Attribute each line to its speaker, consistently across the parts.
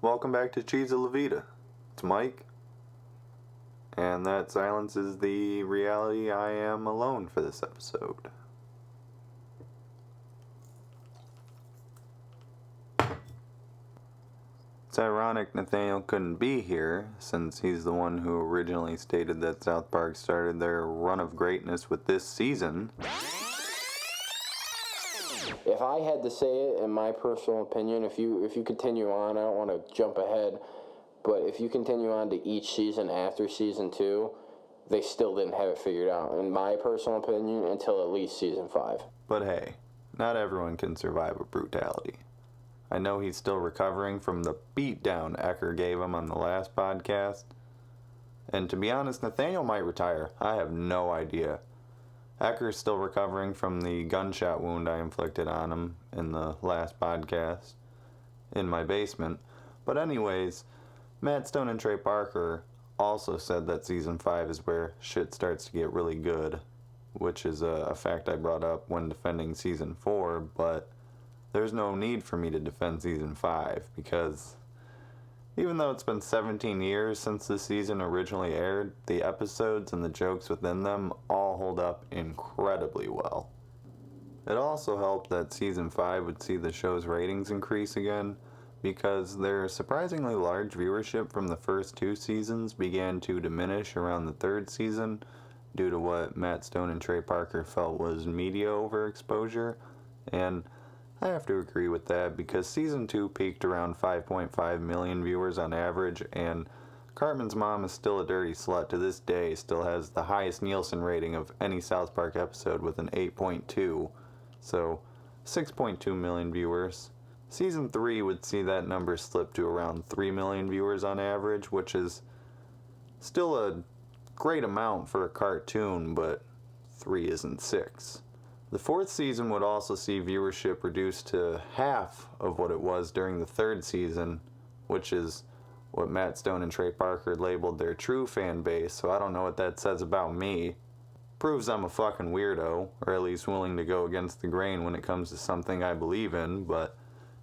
Speaker 1: Welcome back to Cheese La Vida. It's Mike, and that silence is the reality I am alone for this episode. It's ironic Nathaniel couldn't be here, since he's the one who originally stated that South Park started their run of greatness with this season.
Speaker 2: If I had to say it, in my personal opinion, if you continue on, I don't want to jump ahead, but if you continue on to each season after season 2, they still didn't have it figured out, in my personal opinion, until at least season 5.
Speaker 1: But hey, not everyone can survive a brutality. I know he's still recovering from the beatdown Ecker gave him on the last podcast. And to be honest, Nathaniel might retire. I have no idea. Ecker's still recovering from the gunshot wound I inflicted on him in the last podcast in my basement. But anyways, Matt Stone and Trey Parker also said that season 5 is where shit starts to get really good, which is a fact I brought up when defending season 4, but there's no need for me to defend season 5 because even though it's been 17 years since the season originally aired, the episodes and the jokes within them all hold up incredibly well. It also helped that season 5 would see the show's ratings increase again, because their surprisingly large viewership from the first 2 seasons began to diminish around the 3rd season due to what Matt Stone and Trey Parker felt was media overexposure, and I have to agree with that because season 2 peaked around 5.5 million viewers on average, and Cartman's mom is still a dirty slut to this day, still has the highest Nielsen rating of any South Park episode with an 8.2, so 6.2 million viewers. Season 3 would see that number slip to around 3 million viewers on average, which is still a great amount for a cartoon, but 3 isn't 6. The 4th season would also see viewership reduced to half of what it was during the 3rd season, which is what Matt Stone and Trey Parker labeled their true fan base, so I don't know what that says about me. Proves I'm a fucking weirdo, or at least willing to go against the grain when it comes to something I believe in, but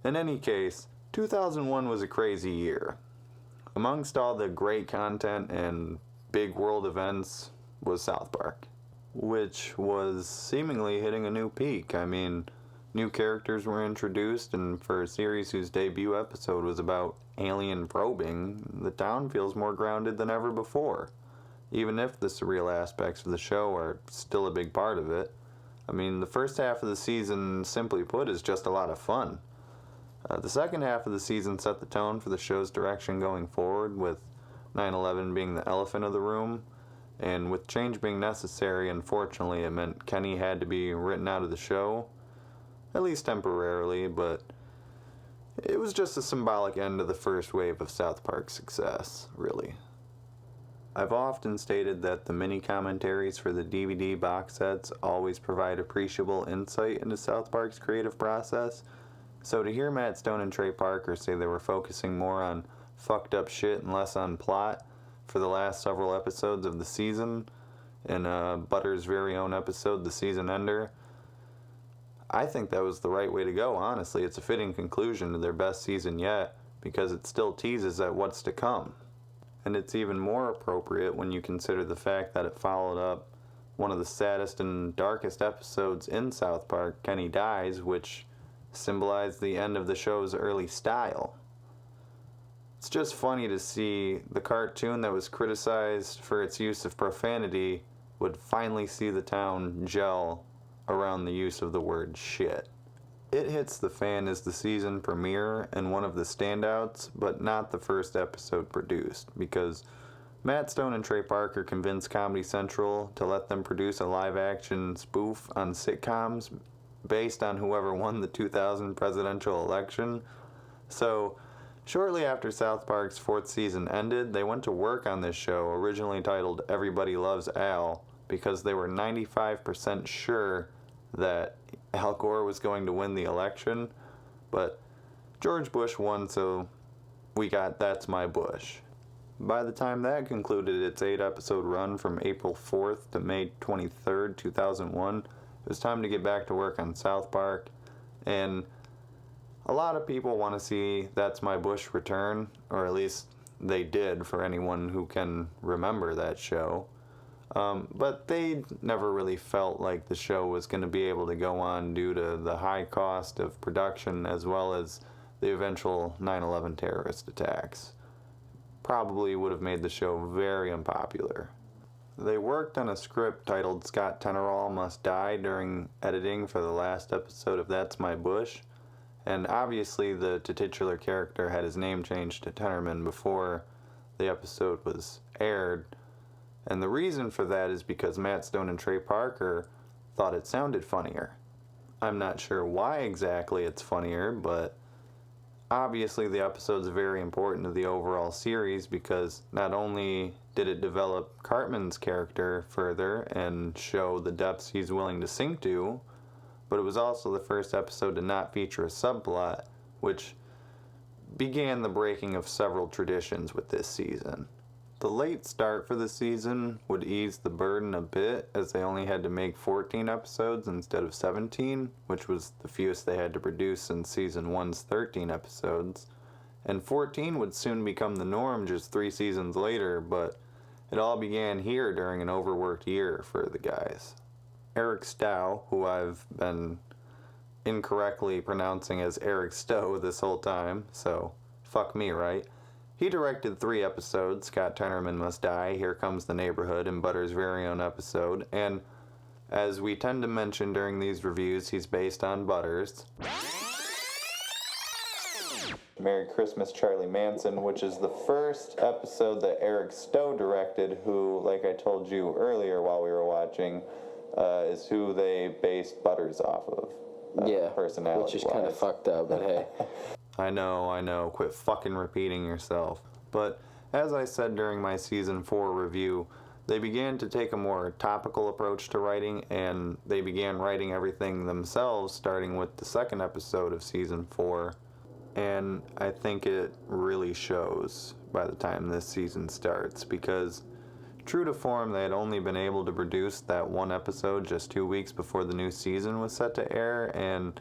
Speaker 1: in any case, 2001 was a crazy year. Amongst all the great content and big world events was South Park, which was seemingly hitting a new peak. I mean, new characters were introduced, and for a series whose debut episode was about alien probing, the town feels more grounded than ever before, even if the surreal aspects of the show are still a big part of it. I mean, the first half of the season, simply put, is just a lot of fun. The second half of the season set the tone for the show's direction going forward, with 9/11 being the elephant of the room. And with change being necessary, unfortunately, it meant Kenny had to be written out of the show, at least temporarily, but it was just a symbolic end to the first wave of South Park's success, really. I've often stated that the mini commentaries for the DVD box sets always provide appreciable insight into South Park's creative process, so to hear Matt Stone and Trey Parker say they were focusing more on fucked up shit and less on plot for the last several episodes of the season, in Butter's very own episode, The Season Ender, I think that was the right way to go, honestly. It's a fitting conclusion to their best season yet, because it still teases at what's to come. And it's even more appropriate when you consider the fact that it followed up one of the saddest and darkest episodes in South Park, Kenny Dies, which symbolized the end of the show's early style. It's just funny to see the cartoon that was criticized for its use of profanity would finally see the town gel around the use of the word shit. It hits the fan as the season premiere and one of the standouts, but not the first episode produced, because Matt Stone and Trey Parker convinced Comedy Central to let them produce a live-action spoof on sitcoms based on whoever won the 2000 presidential election. So, shortly after South Park's 4th season ended, they went to work on this show, originally titled Everybody Loves Al, because they were 95% sure that Al Gore was going to win the election, but George Bush won, so we got That's My Bush. By the time that concluded its 8-episode run from April 4th to May 23rd, 2001, it was time to get back to work on South Park, and A lot of people want to see That's My Bush return, or at least they did for anyone who can remember that show. But they never really felt like the show was going to be able to go on due to the high cost of production as well as the eventual 9/11 terrorist attacks. Probably would have made the show very unpopular. They worked on a script titled Scott Tenorall Must Die during editing for the last episode of That's My Bush, and obviously the titular character had his name changed to Tenorman before the episode was aired, and the reason for that is because Matt Stone and Trey Parker thought it sounded funnier. I'm not sure why exactly it's funnier, but obviously the episode's very important to the overall series because not only did it develop Cartman's character further and show the depths he's willing to sink to, but it was also the first episode to not feature a subplot, which began the breaking of several traditions with this season. The late start for the season would ease the burden a bit as they only had to make 14 episodes instead of 17, which was the fewest they had to produce since season 1's 13 episodes. And 14 would soon become the norm just 3 seasons later, but it all began here during an overworked year for the guys. Eric Stowe, who I've been incorrectly pronouncing as Eric Stowe this whole time, so fuck me, right? He directed 3 episodes, Scott Tenorman Must Die, Here Comes the Neighborhood, and Butter's very own episode, and as we tend to mention during these reviews, he's based on Butters. Merry Christmas, Charlie Manson, which is the first episode that Eric Stowe directed, who, like I told you earlier while we were watching, is who they based Butters off of.
Speaker 2: Yeah,
Speaker 1: personality-wise.
Speaker 2: which is kind of fucked up, but hey.
Speaker 1: I know, quit fucking repeating yourself. But as I said during my season 4 review, they began to take a more topical approach to writing, and they began writing everything themselves, starting with the second episode of season 4. And I think it really shows by the time this season starts, because true to form, they had only been able to produce that one episode just 2 weeks before the new season was set to air, and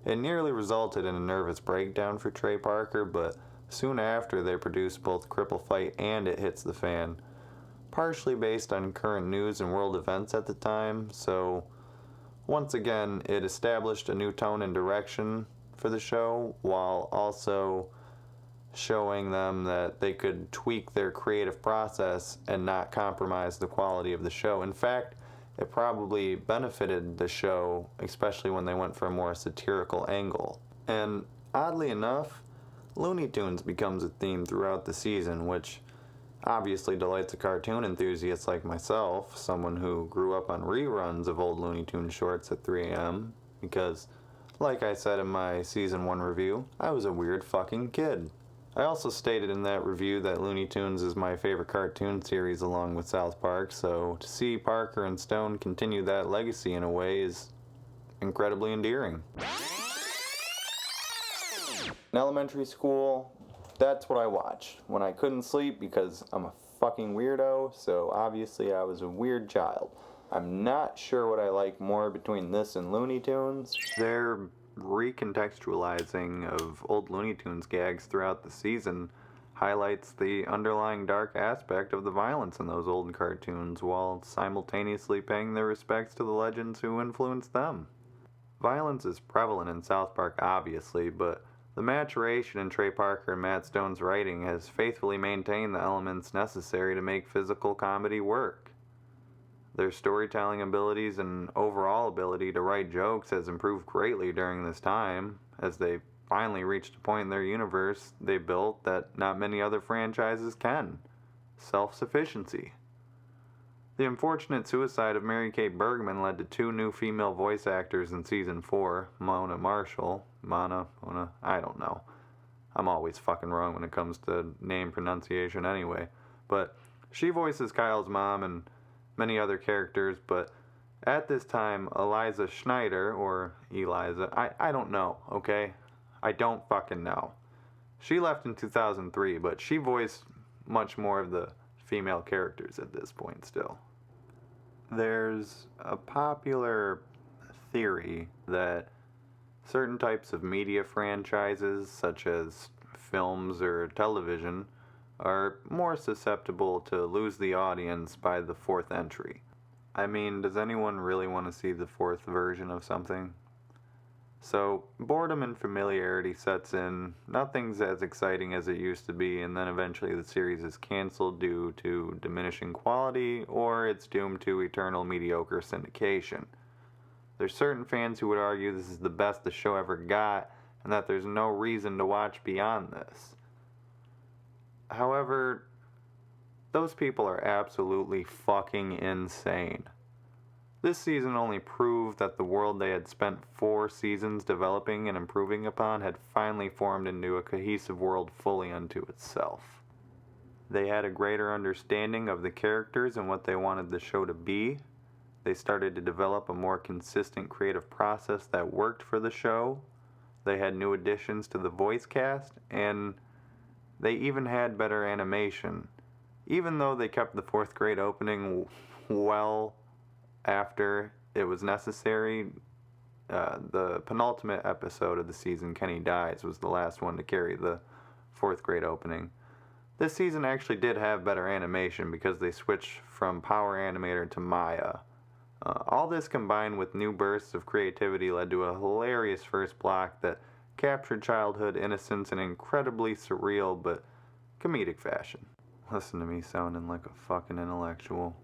Speaker 1: it nearly resulted in a nervous breakdown for Trey Parker, but soon after they produced both Cripple Fight and It Hits the Fan, partially based on current news and world events at the time, so once again, it established a new tone and direction for the show, while also showing them that they could tweak their creative process and not compromise the quality of the show. In fact, it probably benefited the show, especially when they went for a more satirical angle. And oddly enough, Looney Tunes becomes a theme throughout the season, which obviously delights a cartoon enthusiast like myself, someone who grew up on reruns of old Looney Tunes shorts at 3 a.m., because, like I said in my season 1 review, I was a weird fucking kid. I also stated in that review that Looney Tunes is my favorite cartoon series along with South Park, so to see Parker and Stone continue that legacy in a way is incredibly endearing. In elementary school, that's what I watched when I couldn't sleep because I'm a fucking weirdo, so obviously I was a weird child. I'm not sure what I like more between this and Looney Tunes. Their recontextualizing of old Looney Tunes gags throughout the season highlights the underlying dark aspect of the violence in those old cartoons while simultaneously paying their respects to the legends who influenced them. Violence is prevalent in South Park, obviously, but the maturation in Trey Parker and Matt Stone's writing has faithfully maintained the elements necessary to make physical comedy work. Their storytelling abilities and overall ability to write jokes has improved greatly during this time, as they finally reached a point in their universe they built that not many other franchises can: self-sufficiency. The unfortunate suicide of Mary Kate Bergman led to 2 new female voice actors in season 4, Mona Marshall, Mona, I don't know. I'm always fucking wrong when it comes to name pronunciation anyway. But she voices Kyle's mom and many other characters, but at this time, Eliza Schneider, or Eliza, I don't know, okay? I don't fucking know. She left in 2003, but she voiced much more of the female characters at this point still. There's a popular theory that Certain types of media franchises, such as films or television, are more susceptible to lose the audience by the fourth entry. I mean, does anyone really want to see the fourth version of something? So, boredom and familiarity sets in, nothing's as exciting as it used to be, and then eventually the series is canceled due to diminishing quality, or it's doomed to eternal mediocre syndication. There's certain fans who would argue this is the best the show ever got, and that there's no reason to watch beyond this. However, those people are absolutely fucking insane. This season only proved that the world they had spent 4 seasons developing and improving upon had finally formed into a cohesive world fully unto itself. They had a greater understanding of the characters and what they wanted the show to be. They started to develop a more consistent creative process that worked for the show. They had new additions to the voice cast, and they even had better animation. Even though they kept the 4th grade opening well after it was necessary, the penultimate episode of the season, Kenny Dies, was the last one to carry the 4th grade opening. This season actually did have better animation because they switched from Power Animator to Maya. All this combined with new bursts of creativity led to a hilarious first block that captured childhood innocence in incredibly surreal but comedic fashion. Listen to me sounding like a fucking intellectual.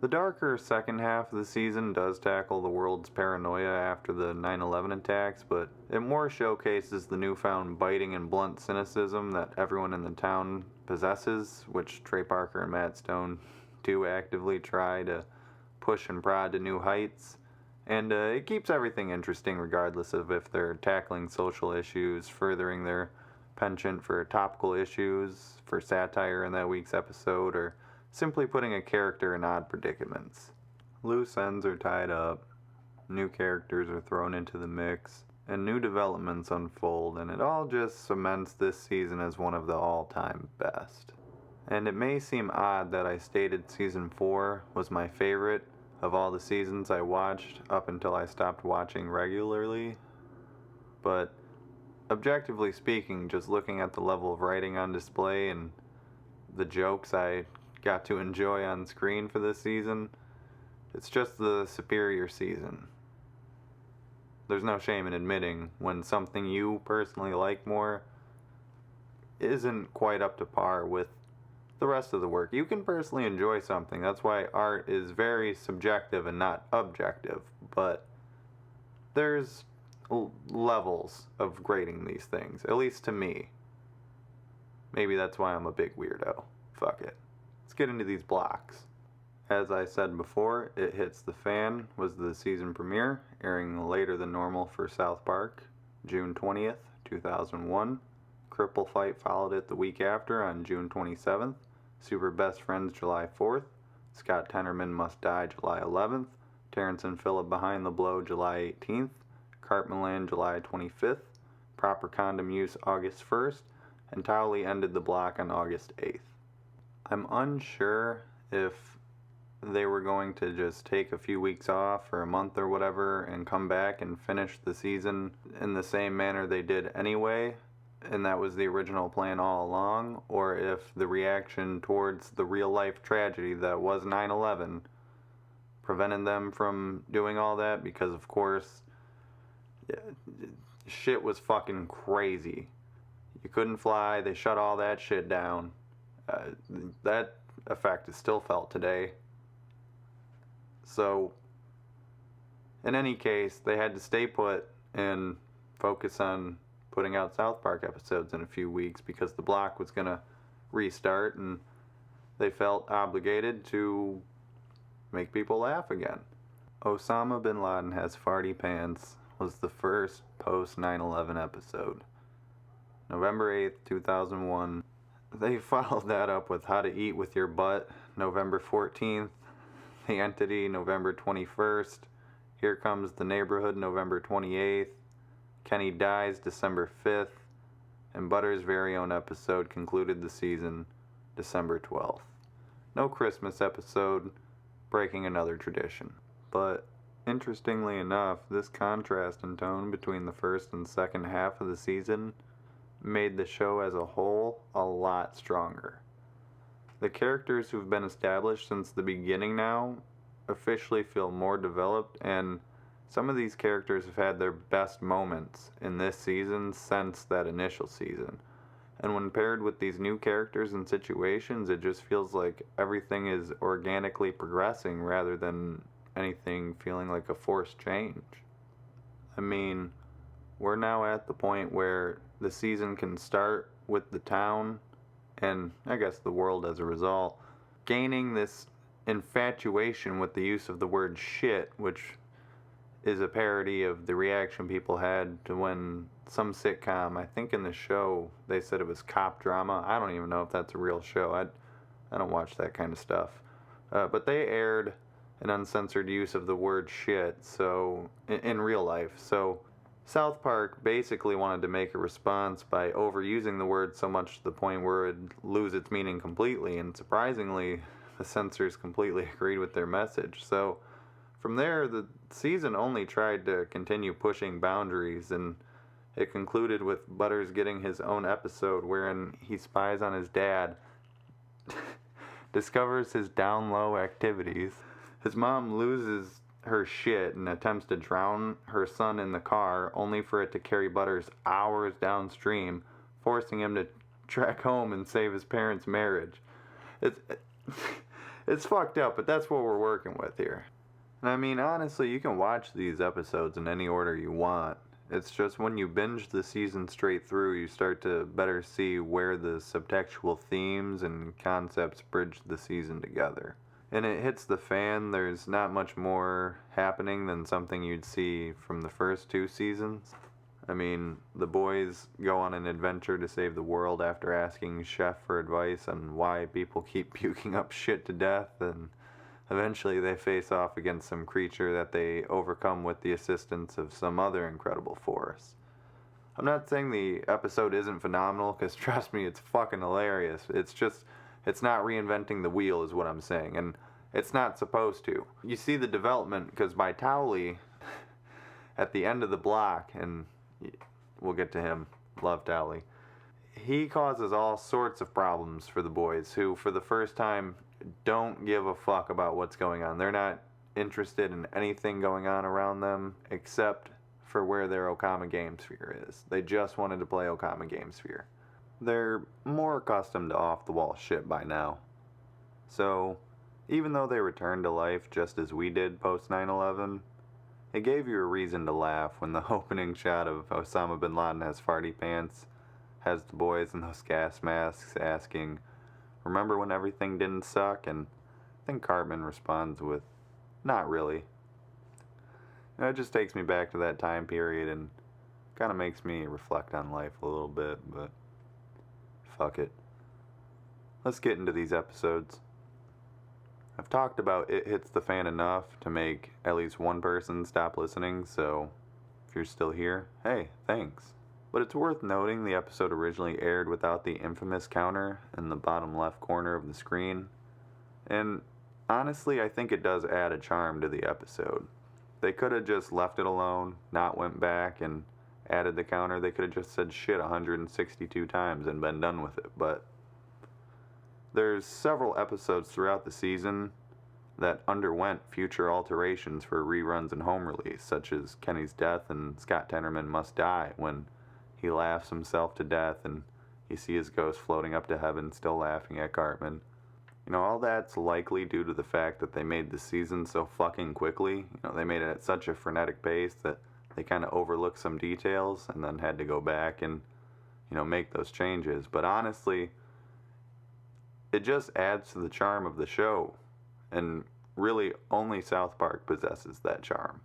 Speaker 1: The darker second half of the season does tackle the world's paranoia after the 9/11 attacks, but it more showcases the newfound biting and blunt cynicism that everyone in the town possesses, which Trey Parker and Matt Stone do actively try to push and prod to new heights. And it keeps everything interesting regardless of if they're tackling social issues, furthering their penchant for topical issues, for satire in that week's episode, or simply putting a character in odd predicaments. Loose ends are tied up, new characters are thrown into the mix, and new developments unfold, and it all just cements this season as one of the all-time best. And it may seem odd that I stated season 4 was my favorite of all the seasons I watched up until I stopped watching regularly, but objectively speaking, just looking at the level of writing on display and the jokes I got to enjoy on screen for this season, it's just the superior season. There's no shame in admitting when something you personally like more isn't quite up to par with the rest of the work. You can personally enjoy something. That's why art is very subjective and not objective, but there's levels of grading these things, at least to me. Maybe that's why I'm a big weirdo. Fuck it. Let's get into these blocks. As I said before, It Hits the Fan was the season premiere, airing later than normal for South Park, June 20th, 2001. Cripple Fight followed it the week after on June 27th. Super Best Friends July 4th. Scott Tenorman Must Die July 11th. Terrence and Phillip Behind the Blow July 18th. Cartman July 25th. Proper Condom Use August 1st. And Towley ended the block on August 8th. I'm unsure if they were going to just take a few weeks off or a month or whatever and come back and finish the season in the same manner they did anyway, and that was the original plan all along, or if the reaction towards the real-life tragedy that was 9/11 prevented them from doing all that, because of course shit was fucking crazy. You couldn't fly, they shut all that shit down. That effect is still felt today. So, in any case, they had to stay put and focus on putting out South Park episodes in a few weeks because the block was going to restart, and they felt obligated to make people laugh again. Osama bin Laden Has Farty Pants was the first post 9/11 episode. November 8th, 2001. They followed that up with How to Eat with Your Butt, November 14th. The Entity, November 21st. Here Comes the Neighborhood, November 28th. Kenny Dies, December 5th. And Butter's very own episode concluded the season, December 12th. No Christmas episode, breaking another tradition. But Interestingly enough, this contrast in tone between the first and second half of the season made the show as a whole a lot stronger. The characters who've been established since the beginning now officially feel more developed, and some of these characters have had their best moments in this season since that initial season. And when paired with these new characters and situations, it just feels like everything is organically progressing rather than anything feeling like a forced change. I mean, we're now at the point where the season can start with the town, and I guess the world as a result, gaining this infatuation with the use of the word shit, which is a parody of the reaction people had to when some sitcom, I think in the show, they said it was cop drama. I don't even know if that's a real show. I don't watch that kind of stuff. But they aired an uncensored use of the word shit, so in real life. So South Park basically wanted to make a response by overusing the word so much to the point where it would lose its meaning completely, and surprisingly, the censors completely agreed with their message. So from there, the season only tried to continue pushing boundaries, and it concluded with Butters getting his own episode wherein he spies on his dad, discovers his down low activities. His mom loses her shit and attempts to drown her son in the car, only for it to carry Butters hours downstream, forcing him to trek home and save his parents' marriage. It's fucked up, but that's what we're working with here. And I mean, honestly, you can watch these episodes in any order you want. It's just when you binge the season straight through, you start to better see where the subtextual themes and concepts bridge the season together. And it hits the fan, there's not much more happening than something you'd see from the first two seasons. I mean, the boys go on an adventure to save the world after asking Chef for advice on why people keep puking up shit to death, and eventually they face off against some creature that they overcome with the assistance of some other incredible force. I'm not saying the episode isn't phenomenal, because trust me, it's fucking hilarious. It's not reinventing the wheel is what I'm saying, and it's not supposed to. You see the development, because by Towley, at the end of the block, and we'll get to him, love Towley, he causes all sorts of problems for the boys, who for the first time don't give a fuck about what's going on. They're not interested in anything going on around them except for where their Okama Game Sphere is. They just wanted to play Okama Game Sphere. They're more accustomed to off-the-wall shit by now. So, even though they returned to life just as we did post 9/11, it gave you a reason to laugh when the opening shot of Osama bin Laden has farty pants has the boys in those gas masks asking, "Remember when everything didn't suck?" And I think Cartman responds with, "Not really." And it just takes me back to that time period and kind of makes me reflect on life a little bit, but fuck it. Let's get into these episodes. I've talked about It Hits the Fan enough to make at least one person stop listening, so if you're still here, hey, thanks. But it's worth noting the episode originally aired without the infamous counter in the bottom left corner of the screen, and honestly, I think it does add a charm to the episode. They could have just left it alone, not went back and added the counter. They could have just said shit 162 times and been done with it, but there's several episodes throughout the season that underwent future alterations for reruns and home release, such as Kenny's death and Scott Tenorman Must Die, when he laughs himself to death and you see his ghost floating up to heaven still laughing at Cartman. You know, all that's likely due to the fact that they made the season so fucking quickly. You know, they made it at such a frenetic pace that they kind of overlooked some details and then had to go back and, you know, make those changes. But honestly, it just adds to the charm of the show, and really only South Park possesses that charm.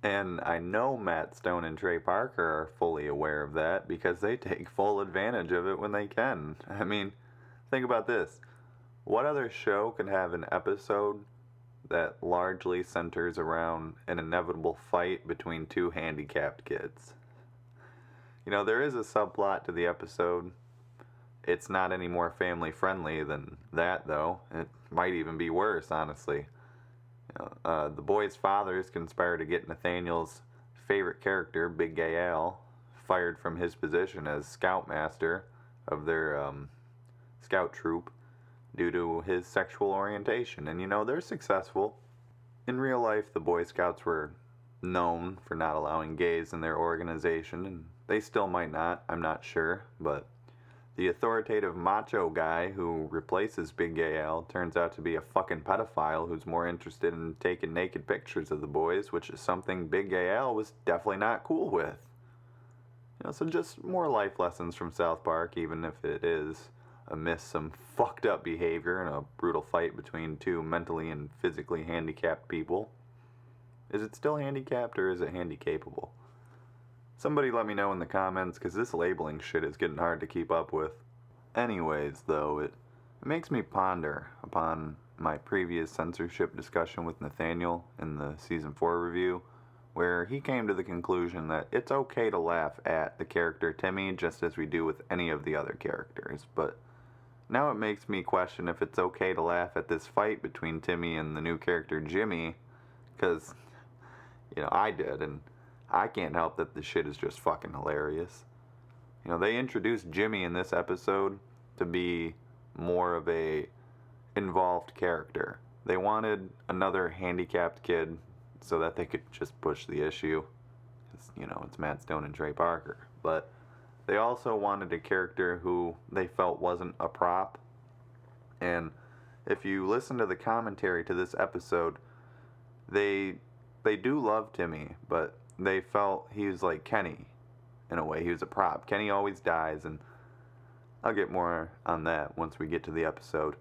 Speaker 1: And I know Matt Stone and Trey Parker are fully aware of that because they take full advantage of it when they can. I mean, think about this. What other show can have an episode that largely centers around an inevitable fight between two handicapped kids? You know, there is a subplot to the episode. It's not any more family friendly than that, though. It might even be worse, honestly. The boys' fathers conspire to get Nathaniel's favorite character, Big Gay Al, fired from his position as scoutmaster of their scout troop due to his sexual orientation. And they're successful. In real life, the Boy Scouts were known for not allowing gays in their organization, and they still might not, I'm not sure, but the authoritative macho guy who replaces Big Gay Al turns out to be a fucking pedophile who's more interested in taking naked pictures of the boys, which is something Big Gay Al was definitely not cool with. So just more life lessons from South Park, even if it is amidst some fucked up behavior and a brutal fight between two mentally and physically handicapped people. Is it still handicapped or is it handicapable? Somebody let me know in the comments, because this labeling shit is getting hard to keep up with. Anyways, though, it makes me ponder upon my previous censorship discussion with Nathaniel in the Season 4 review, where he came to the conclusion that it's okay to laugh at the character Timmy just as we do with any of the other characters, but now it makes me question if it's okay to laugh at this fight between Timmy and the new character Jimmy, because, I did, and I can't help that the shit is just fucking hilarious. They introduced Jimmy in this episode to be more of a involved character. They wanted another handicapped kid so that they could just push the issue. Because, it's Matt Stone and Trey Parker. But they also wanted a character who they felt wasn't a prop. And if you listen to the commentary to this episode, they do love Timmy, but they felt he was like Kenny in a way. He was a prop. Kenny always dies, and I'll get more on that once we get to the episode.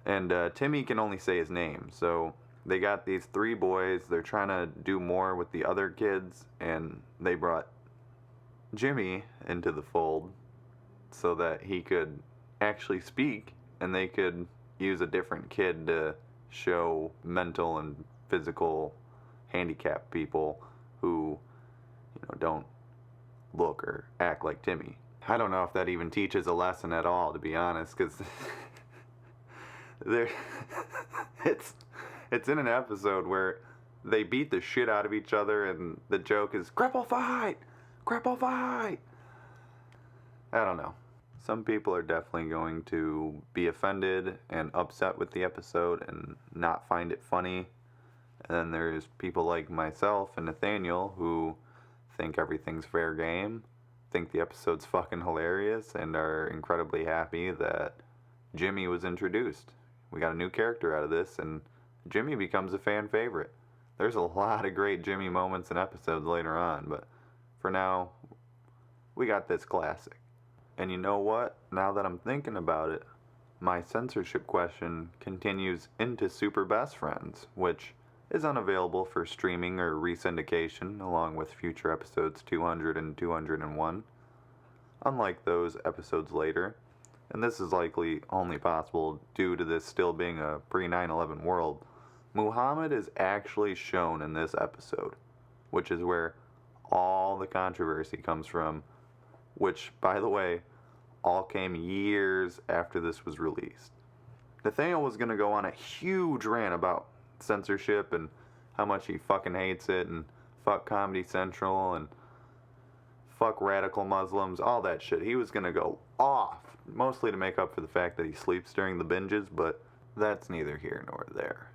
Speaker 1: And Timmy can only say his name, so they got these three boys. They're trying to do more with the other kids, and they brought Jimmy into the fold so that he could actually speak, and they could use a different kid to show mental and physical handicapped people who, don't look or act like Timmy. I don't know if that even teaches a lesson at all, to be honest, because it's in an episode where they beat the shit out of each other, and the joke is grapple fight. I don't know. Some people are definitely going to be offended and upset with the episode and not find it funny. And then there's people like myself and Nathaniel who think everything's fair game, think the episode's fucking hilarious, and are incredibly happy that Jimmy was introduced. We got a new character out of this, and Jimmy becomes a fan favorite. There's a lot of great Jimmy moments and episodes later on, but for now, we got this classic. And you know what? Now that I'm thinking about it, my censorship question continues into Super Best Friends, which is unavailable for streaming or resyndication, along with future episodes 200 and 201. Unlike those episodes later, and this is likely only possible due to this still being a pre-9/11 world, Muhammad is actually shown in this episode, which is where all the controversy comes from, which, by the way, all came years after this was released. Nathaniel was going to go on a huge rant about censorship and how much he fucking hates it, and fuck Comedy Central, and fuck radical Muslims, all that shit. He was going to go off, mostly to make up for the fact that he sleeps during the binges, but that's neither here nor there.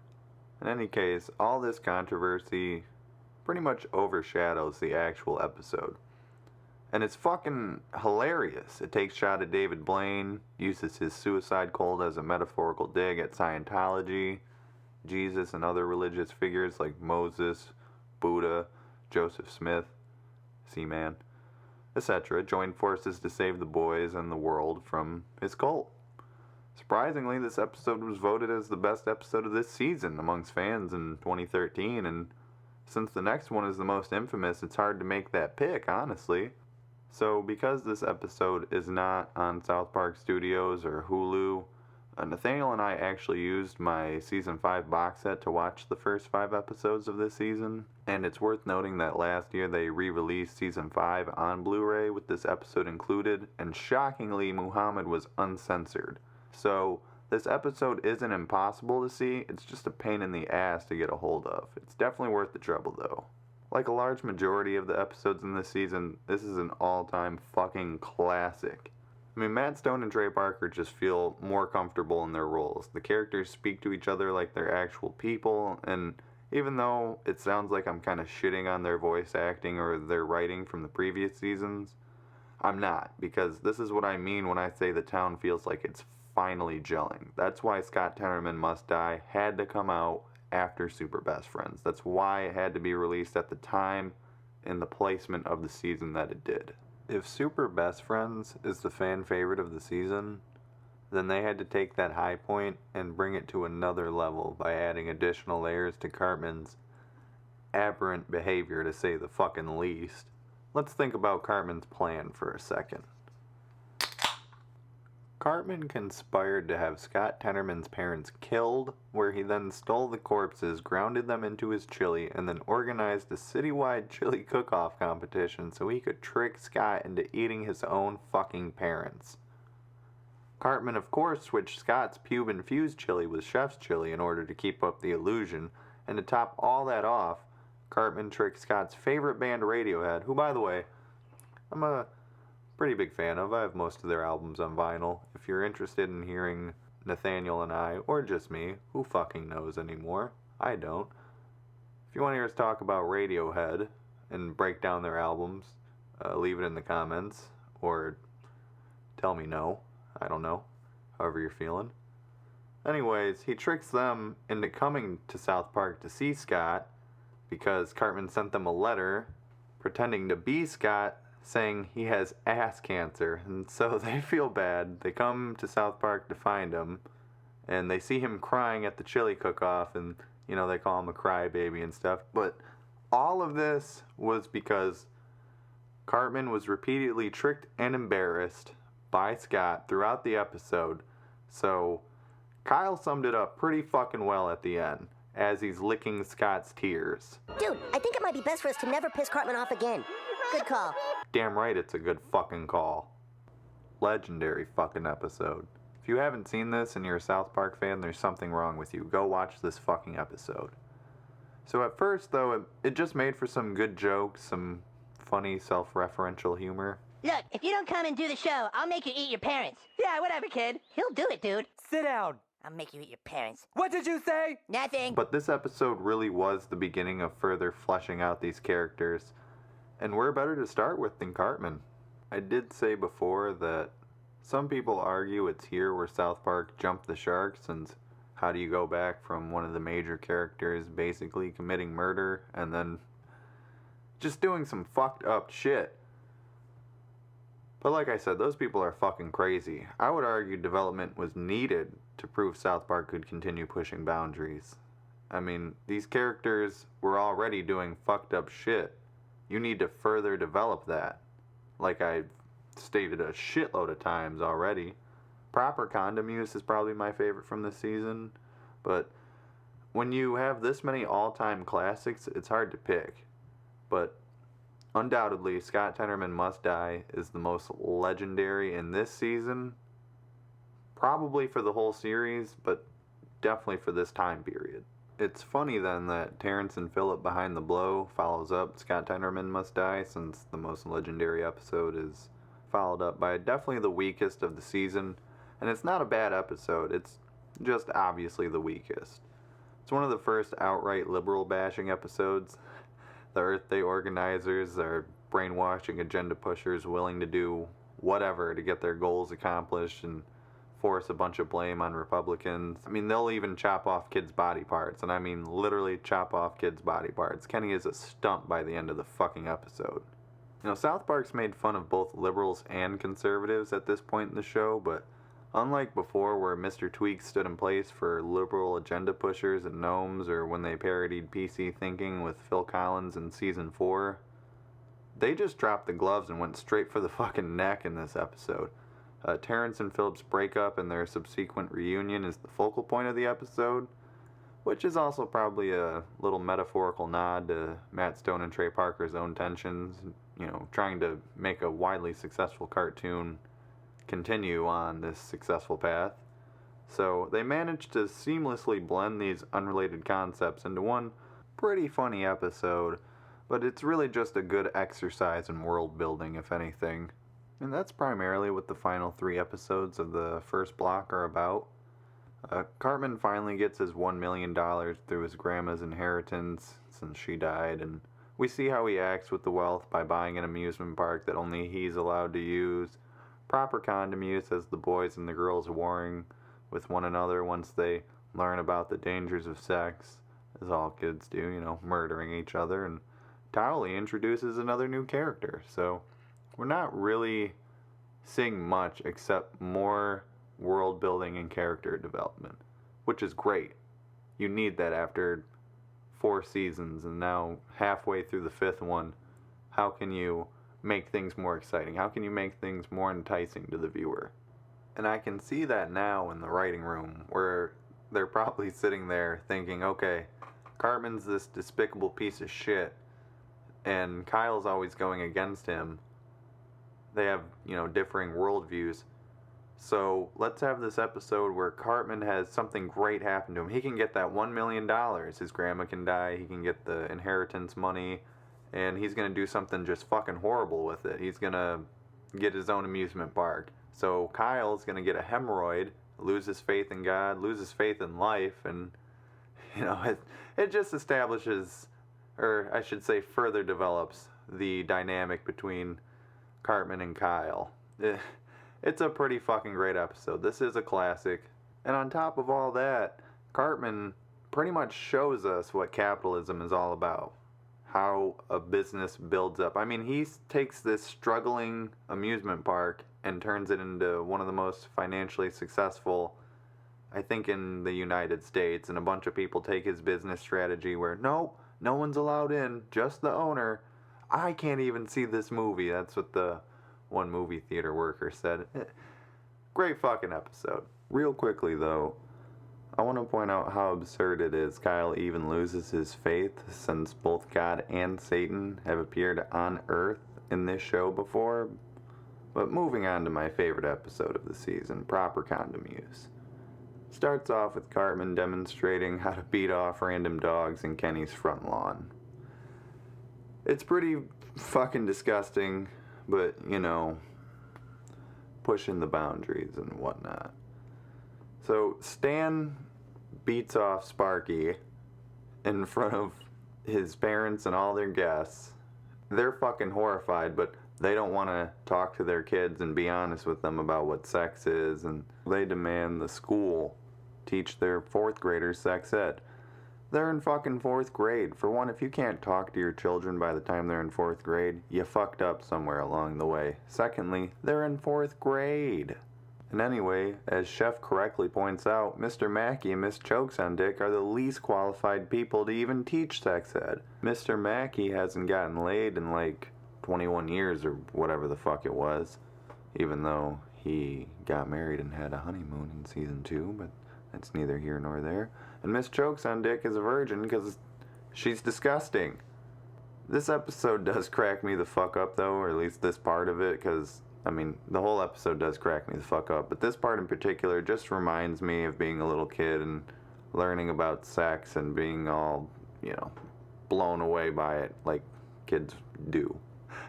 Speaker 1: In any case, all this controversy pretty much overshadows the actual episode. And it's fucking hilarious. It takes shot at David Blaine, uses his suicide cult as a metaphorical dig at Scientology, Jesus, and other religious figures like Moses, Buddha, Joseph Smith, Seaman, etc. joined forces to save the boys and the world from his cult. Surprisingly, this episode was voted as the best episode of this season amongst fans in 2013, and since the next one is the most infamous, it's hard to make that pick, honestly. So, because this episode is not on South Park Studios or Hulu, Nathaniel and I actually used my Season 5 box set to watch the first 5 episodes of this season, and it's worth noting that last year they re-released Season 5 on Blu-ray with this episode included, and shockingly, Muhammad was uncensored. So, This episode isn't impossible to see, it's just a pain in the ass to get a hold of. It's definitely worth the trouble though. Like a large majority of the episodes in this season, this is an all-time fucking classic. I mean, Matt Stone and Trey Parker just feel more comfortable in their roles. The characters speak to each other like they're actual people, and even though it sounds like I'm kind of shitting on their voice acting or their writing from the previous seasons, I'm not, because this is what I mean when I say the town feels like it's finally gelling. That's why Scott Tenorman Must Die had to come out after Super Best Friends. That's why it had to be released at the time and the placement of the season that it did. If Super Best Friends is the fan favorite of the season, then they had to take that high point and bring it to another level by adding additional layers to Cartman's aberrant behavior, to say the fucking least. Let's think about Cartman's plan for a second. Cartman conspired to have Scott Tenorman's parents killed, where he then stole the corpses, grounded them into his chili, and then organized a citywide chili cook-off competition so he could trick Scott into eating his own fucking parents. Cartman, of course, switched Scott's pube-infused chili with chef's chili in order to keep up the illusion, and to top all that off, Cartman tricked Scott's favorite band Radiohead, who, by the way, I'm a pretty big fan of. I have most of their albums on vinyl. If you're interested in hearing Nathaniel and I, or just me, who fucking knows anymore? I don't. If you want to hear us talk about Radiohead and break down their albums, leave it in the comments, or tell me no. I don't know. However you're feeling. Anyways, he tricks them into coming to South Park to see Scott because Cartman sent them a letter pretending to be Scott, saying he has ass cancer, and so they feel bad. They come to South Park to find him, and they see him crying at the chili cook-off, and, you know, they call him a crybaby and stuff, but all of this was because Cartman was repeatedly tricked and embarrassed by Scott throughout the episode, so Kyle summed it up pretty fucking well at the end, as he's licking Scott's tears.
Speaker 3: Dude, I think it might be best for us to never piss Cartman off again. Good call.
Speaker 1: Damn right it's a good fucking call. Legendary fucking episode. If you haven't seen this and you're a South Park fan, there's something wrong with you. Go watch this fucking episode. So at first, though, it just made for some good jokes, some funny self-referential humor.
Speaker 3: Look, if you don't come and do the show, I'll make you eat your parents.
Speaker 4: Yeah, whatever, kid.
Speaker 3: He'll do it, dude.
Speaker 4: Sit down.
Speaker 3: I'll make you eat your parents.
Speaker 4: What did you say?
Speaker 3: Nothing.
Speaker 1: But this episode really was the beginning of further fleshing out these characters, and we're better to start with than Cartman. I did say before that some people argue it's here where South Park jumped the shark, since how do you go back from one of the major characters basically committing murder and then just doing some fucked up shit? But like I said, those people are fucking crazy. I would argue development was needed to prove South Park could continue pushing boundaries. I mean, these characters were already doing fucked up shit. You need to further develop that. Like I've stated a shitload of times already. Proper condom use is probably my favorite from this season, but when you have this many all-time classics, it's hard to pick. But undoubtedly, Scott Tenorman Must Die is the most legendary in this season. Probably for the whole series, but definitely for this time period. It's funny then that Terrence and Phillip Behind the Blow follows up Scott Tenorman Must Die, since the most legendary episode is followed up by definitely the weakest of the season. And it's not a bad episode, it's just obviously the weakest. It's one of the first outright liberal bashing episodes. The Earth Day organizers are brainwashing agenda pushers willing to do whatever to get their goals accomplished and force a bunch of blame on Republicans. I mean, they'll even chop off kids' body parts, and I mean literally chop off kids' body parts. Kenny is a stump by the end of the fucking episode. You know, South Park's made fun of both liberals and conservatives at this point in the show, but unlike before where Mr. Tweak stood in place for liberal agenda pushers and gnomes, or when they parodied PC thinking with Phil Collins in Season 4, they just dropped the gloves and went straight for the fucking neck in this episode. Terrence and Phillip's breakup and their subsequent reunion is the focal point of the episode, which is also probably a little metaphorical nod to Matt Stone and Trey Parker's own tensions, you know, trying to make a widely successful cartoon continue on this successful path. So they managed to seamlessly blend these unrelated concepts into one pretty funny episode, but it's really just a good exercise in world building, if anything. And that's primarily what the final 3 episodes of the first block are about. Cartman finally gets his $1 million through his grandma's inheritance since she died, and we see how he acts with the wealth by buying an amusement park that only he's allowed to use, proper condom use as the boys and the girls warring with one another once they learn about the dangers of sex, as all kids do, murdering each other, and Towley introduces another new character, so we're not really seeing much except more world building and character development, which is great. You need that after 4 seasons and now halfway through the 5th one. How can you make things more exciting? How can you make things more enticing to the viewer? And I can see that now in the writing room, where they're probably sitting there thinking, okay, Cartman's this despicable piece of shit, and Kyle's always going against him. They have, differing worldviews. So let's have this episode where Cartman has something great happen to him. He can get that $1 million. His grandma can die. He can get the inheritance money. And he's going to do something just fucking horrible with it. He's going to get his own amusement park. So Kyle's going to get a hemorrhoid, lose his faith in God, lose his faith in life. And, it just establishes, or I should say further develops, the dynamic between Cartman and Kyle. It's a pretty fucking great episode. This is a classic. And on top of all that, Cartman pretty much shows us what capitalism is all about. How a business builds up. I mean, he takes this struggling amusement park and turns it into one of the most financially successful, I think, in the United States. And a bunch of people take his business strategy where, nope, no one's allowed in, just the owner. I can't even see this movie. That's what the one movie theater worker said. Great fucking episode. Real quickly though, I want to point out how absurd it is Kyle even loses his faith, since both God and Satan have appeared on Earth in this show before. But moving on to my favorite episode of the season, proper condom use. Starts off with Cartman demonstrating how to beat off random dogs in Kenny's front lawn. It's pretty fucking disgusting, but, pushing the boundaries and whatnot. So Stan beats off Sparky in front of his parents and all their guests. They're fucking horrified, but they don't want to talk to their kids and be honest with them about what sex is, and they demand the school teach their 4th graders sex ed. They're in fucking 4th grade. For one, if you can't talk to your children by the time they're in 4th grade, you fucked up somewhere along the way. Secondly, they're in 4th grade. And anyway, as Chef correctly points out, Mr. Mackey and Miss Chokes on Dick are the least qualified people to even teach sex ed. Mr. Mackey hasn't gotten laid in like 21 years or whatever the fuck it was, even though he got married and had a honeymoon in season 2, but that's neither here nor there. And Miss Chokes on Dick is a virgin because she's disgusting. This episode does crack me the fuck up though, or at least this part of it, because, the whole episode does crack me the fuck up, but this part in particular just reminds me of being a little kid and learning about sex and being all, blown away by it like kids do.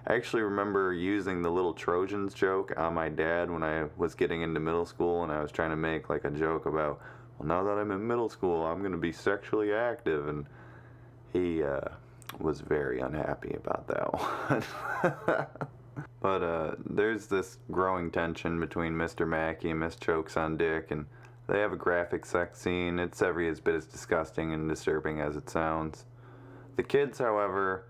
Speaker 1: I actually remember using the little Trojans joke on my dad when I was getting into middle school, and I was trying to make like a joke about, well, now that I'm in middle school, I'm going to be sexually active, and he was very unhappy about that one. But there's this growing tension between Mr. Mackey and Miss Chokes on Dick, and they have a graphic sex scene. It's every as bit as disgusting and disturbing as it sounds. The kids, however,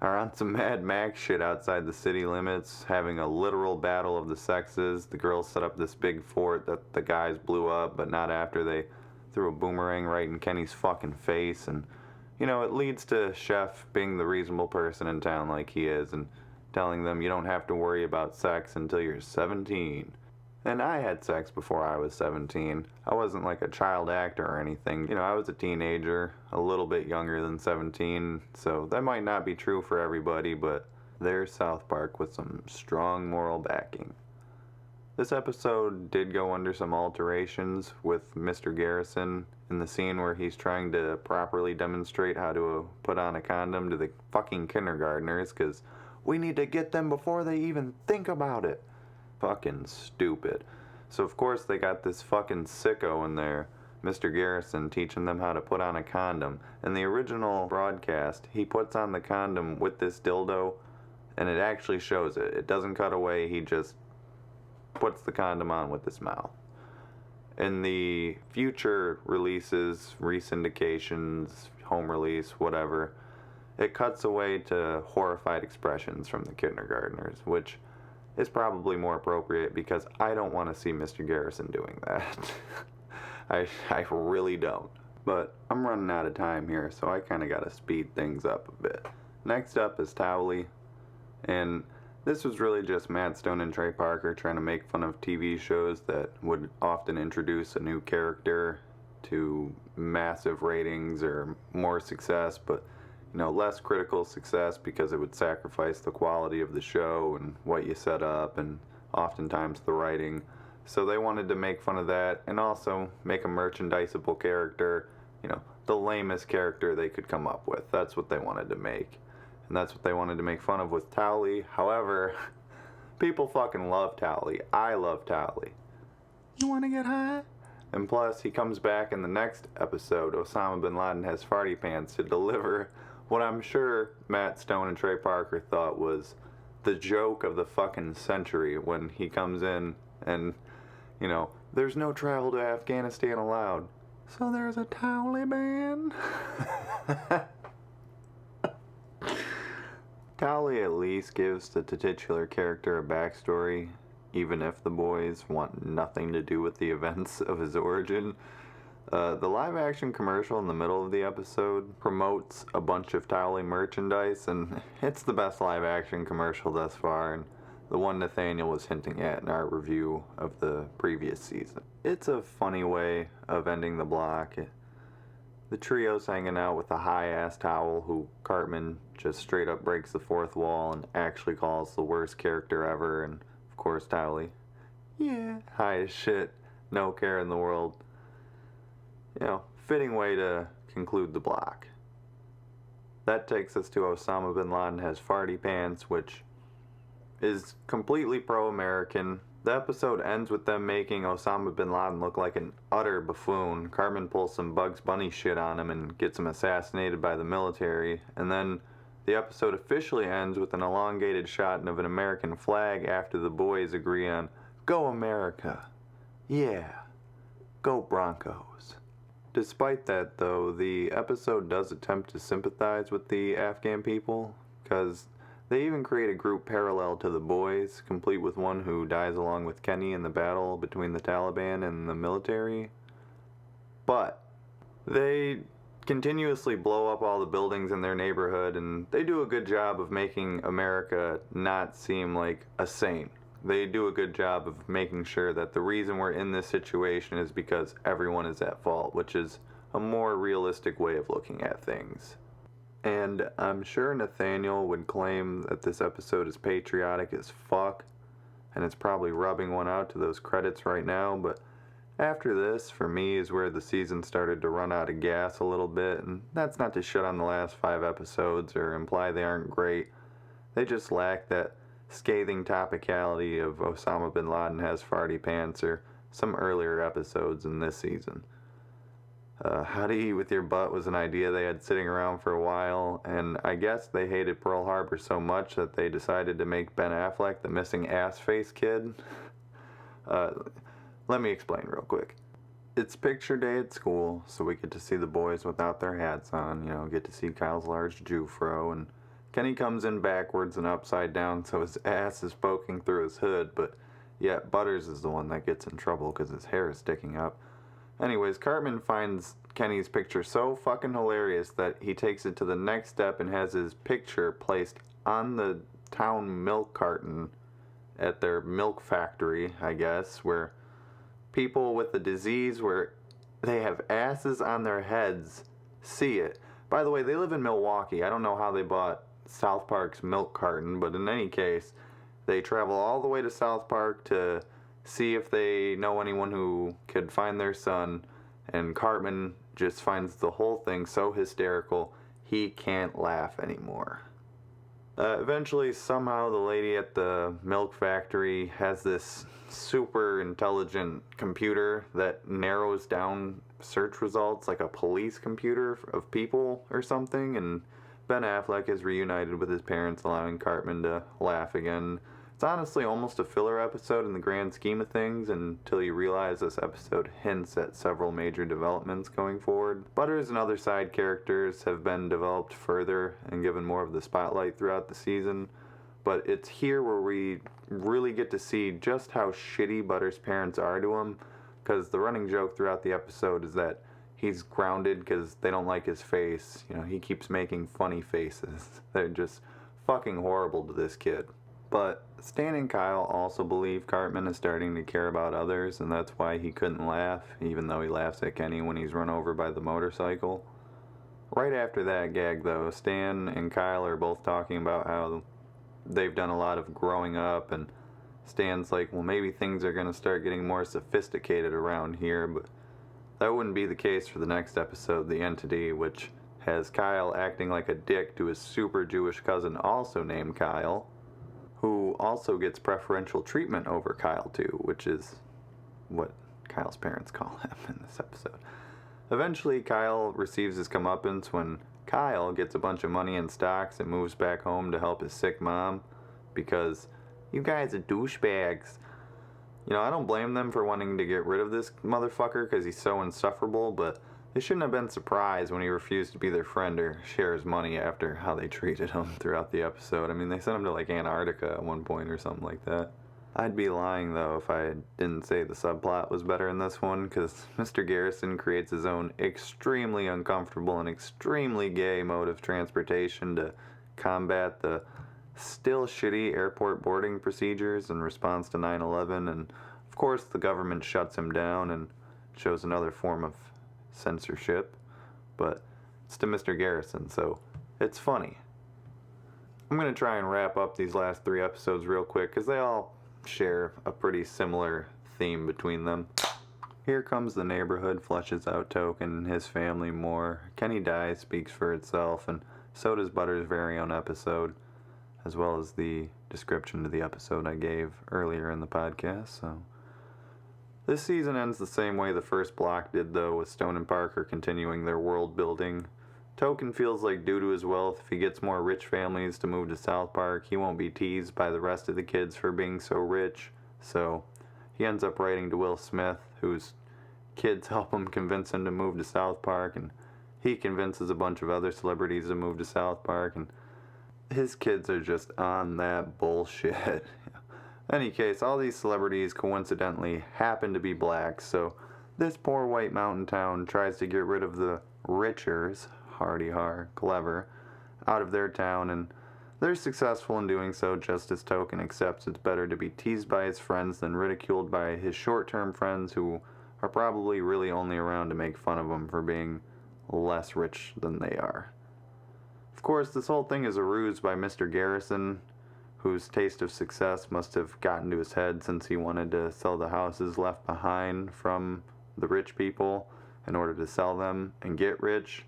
Speaker 1: are on some Mad Max shit outside the city limits, having a literal battle of the sexes. The girls set up this big fort that the guys blew up, but not after they threw a boomerang right in Kenny's fucking face. And, it leads to Chef being the reasonable person in town like he is, and telling them you don't have to worry about sex until you're 17. And I had sex before I was 17. I wasn't like a child actor or anything. I was a teenager, a little bit younger than 17, so that might not be true for everybody, but there's South Park with some strong moral backing. This episode did go under some alterations with Mr. Garrison in the scene where he's trying to properly demonstrate how to put on a condom to the fucking kindergartners, because we need to get them before they even think about it. Fucking stupid. So of course they got this fucking sicko in there, Mr. Garrison, teaching them how to put on a condom. In the original broadcast, he puts on the condom with this dildo, and it actually shows it. It doesn't cut away, he just puts the condom on with his mouth. In the future releases, resyndications, home release, whatever, it cuts away to horrified expressions from the kindergartners, which is probably more appropriate because I don't want to see Mr. Garrison doing that. I really don't. But I'm running out of time here, so I kind of got to speed things up a bit. Next up is Towley, and this was really just Matt Stone and Trey Parker trying to make fun of TV shows that would often introduce a new character to massive ratings or more success, but less critical success because it would sacrifice the quality of the show and what you set up and oftentimes the writing. So they wanted to make fun of that and also make a merchandisable character, the lamest character they could come up with. That's what they wanted to make. And that's what they wanted to make fun of with Towley. However, people fucking love Towley. I love Towley. You want to get high? And plus, he comes back in the next episode, Osama bin Laden has farty pants, to deliver what I'm sure Matt Stone and Trey Parker thought was the joke of the fucking century when he comes in and, there's no travel to Afghanistan allowed. So there's a Taliban? Towley at least gives the titular character a backstory, even if the boys want nothing to do with the events of his origin. The live-action commercial in the middle of the episode promotes a bunch of Towley merchandise, and it's the best live-action commercial thus far, and the one Nathaniel was hinting at in our review of the previous season. It's a funny way of ending the block. The trio's hanging out with a high-ass towel who Cartman just straight up breaks the fourth wall and actually calls the worst character ever, and of course Towley, yeah, high as shit, no care in the world. Fitting way to conclude the block. That takes us to Osama bin Laden has farty pants, which is completely pro-American. The episode ends with them making Osama bin Laden look like an utter buffoon. Cartman pulls some Bugs Bunny shit on him and gets him assassinated by the military. And then the episode officially ends with an elongated shot of an American flag after the boys agree on, "Go America. Yeah. Go Broncos." Despite that, though, the episode does attempt to sympathize with the Afghan people, because they even create a group parallel to the boys, complete with one who dies along with Kenny in the battle between the Taliban and the military. But they continuously blow up all the buildings in their neighborhood, and they do a good job of making America not seem like a saint. They do a good job of making sure that the reason we're in this situation is because everyone is at fault, which is a more realistic way of looking at things. And I'm sure Nathaniel would claim that this episode is patriotic as fuck, and it's probably rubbing one out to those credits right now, but after this, for me, is where the season started to run out of gas a little bit, and that's not to shit on the last 5 episodes or imply they aren't great. They just lack that scathing topicality of Osama bin Laden has farty pants or some earlier episodes in this season. How to Eat With Your Butt was an idea they had sitting around for a while, and I guess they hated Pearl Harbor so much that they decided to make Ben Affleck the missing ass face kid. Let me explain real quick. It's picture day at school, so we get to see the boys without their hats on, get to see Kyle's large Jew fro, and Kenny comes in backwards and upside down so his ass is poking through his hood, but yet Butters is the one that gets in trouble because his hair is sticking up. Anyways, Cartman finds Kenny's picture so fucking hilarious that he takes it to the next step and has his picture placed on the town milk carton at their milk factory, I guess, where people with the disease where they have asses on their heads see it. By the way, they live in Milwaukee. I don't know how they bought South Park's milk carton, but in any case, they travel all the way to South Park to see if they know anyone who could find their son, and Cartman just finds the whole thing so hysterical he can't laugh anymore. Eventually, somehow, the lady at the milk factory has this super intelligent computer that narrows down search results like a police computer of people or something, and Ben Affleck is reunited with his parents, allowing Cartman to laugh again. It's honestly almost a filler episode in the grand scheme of things until you realize this episode hints at several major developments going forward. Butters and other side characters have been developed further and given more of the spotlight throughout the season, but it's here where we really get to see just how shitty Butters' parents are to him, because the running joke throughout the episode is that he's grounded because they don't like his face. You know, he keeps making funny faces. They're just fucking horrible to this kid. But Stan and Kyle also believe Cartman is starting to care about others, and that's why he couldn't laugh, even though he laughs at Kenny when he's run over by the motorcycle. Right after that gag, though, Stan and Kyle are both talking about how they've done a lot of growing up, and Stan's like, well, maybe things are going to start getting more sophisticated around here, but that wouldn't be the case for the next episode, The Entity, which has Kyle acting like a dick to his super Jewish cousin also named Kyle, who also gets preferential treatment over Kyle too, which is what Kyle's parents call him in this episode. Eventually, Kyle receives his comeuppance when Kyle gets a bunch of money in stocks and moves back home to help his sick mom, because you guys are douchebags. You know, I don't blame them for wanting to get rid of this motherfucker because he's so insufferable, but they shouldn't have been surprised when he refused to be their friend or share his money after how they treated him throughout the episode. I mean, they sent him to like Antarctica at one point or something like that. I'd be lying, though, if I didn't say the subplot was better in this one, because Mr. Garrison creates his own extremely uncomfortable and extremely gay mode of transportation to combat the still shitty airport boarding procedures in response to 9/11, and of course the government shuts him down and shows another form of censorship, but it's to Mr. Garrison, so it's funny. I'm going to try and wrap up these last 3 episodes real quick, because they all share a pretty similar theme between them. Here Comes the Neighborhood fleshes out Token and his family more. Kenny Dies speaks for itself, and so does Butters' very own episode, as well as the description to the episode I gave earlier in the podcast, so this season ends the same way the first block did, though, with Stone and Parker continuing their world building. Token feels like due to his wealth, if he gets more rich families to move to South Park, he won't be teased by the rest of the kids for being so rich. So he ends up writing to Will Smith, whose kids help him convince him to move to South Park, and he convinces a bunch of other celebrities to move to South Park, and his kids are just on that bullshit. In any case, all these celebrities coincidentally happen to be black, so this poor white mountain town tries to get rid of the richers, hardy har, clever, out of their town, and they're successful in doing so, just as Token accepts it's better to be teased by his friends than ridiculed by his short-term friends who are probably really only around to make fun of him for being less rich than they are. Of course, this whole thing is a ruse by Mr. Garrison, whose taste of success must have gotten to his head since he wanted to sell the houses left behind from the rich people in order to sell them and get rich,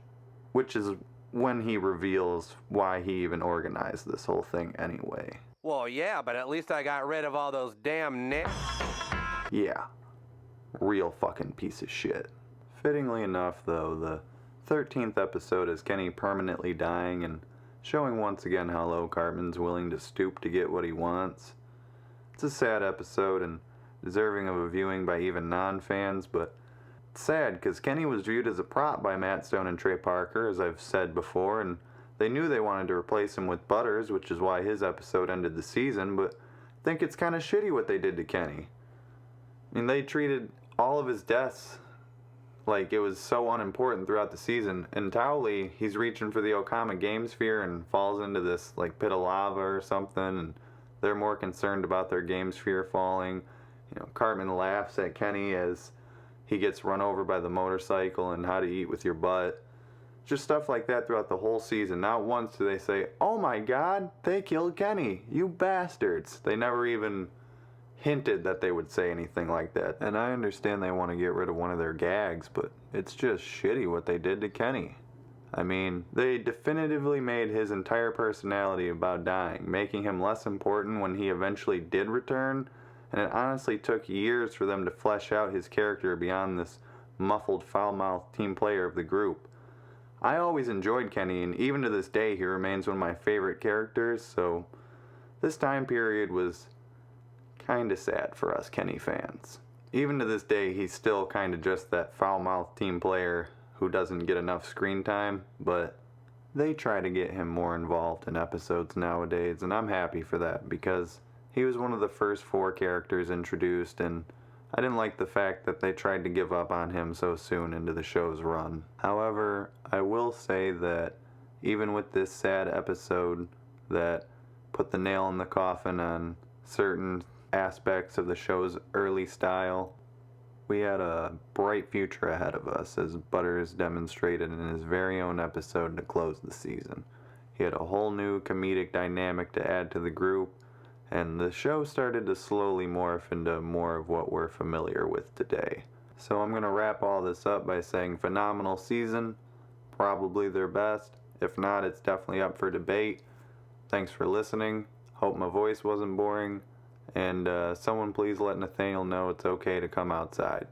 Speaker 1: which is when he reveals why he even organized this whole thing anyway.
Speaker 4: Well, yeah, but at least I got rid of all those damn
Speaker 1: Yeah, real fucking piece of shit. Fittingly enough, though, the 13th episode is Kenny permanently dying and showing once again how low Cartman's willing to stoop to get what he wants. It's a sad episode and deserving of a viewing by even non-fans, but it's sad because Kenny was viewed as a prop by Matt Stone and Trey Parker, as I've said before, and they knew they wanted to replace him with Butters, which is why his episode ended the season, but I think it's kind of shitty what they did to Kenny. I mean, they treated all of his deaths like it was so unimportant throughout the season. In Towley, he's reaching for the Okama game sphere and falls into this like pit of lava or something, and they're more concerned about their game sphere falling. You know, Cartman laughs at Kenny as he gets run over by the motorcycle and how to eat with your butt. Just stuff like that throughout the whole season. Not once do they say, "Oh my God, they killed Kenny, you bastards." They never even hinted that they would say anything like that. And I understand they want to get rid of one of their gags, but it's just shitty what they did to Kenny. I mean, they definitively made his entire personality about dying, making him less important when he eventually did return, and it honestly took years for them to flesh out his character beyond this muffled, foul-mouthed team player of the group. I always enjoyed Kenny, and even to this day he remains one of my favorite characters, so this time period was kinda sad for us Kenny fans. Even to this day, he's still kinda just that foul-mouthed team player who doesn't get enough screen time, but they try to get him more involved in episodes nowadays, and I'm happy for that because he was one of the first 4 characters introduced, and I didn't like the fact that they tried to give up on him so soon into the show's run. However, I will say that even with this sad episode that put the nail in the coffin on certain aspects of the show's early style, we had a bright future ahead of us, as Butters demonstrated in his very own episode to close the season. He had a whole new comedic dynamic to add to the group, and the show started to slowly morph into more of what we're familiar with today. So I'm going to wrap all this up by saying phenomenal season, probably their best. If not, it's definitely up for debate. Thanks for listening. Hope my voice wasn't boring. And someone please let Nathaniel know it's okay to come outside.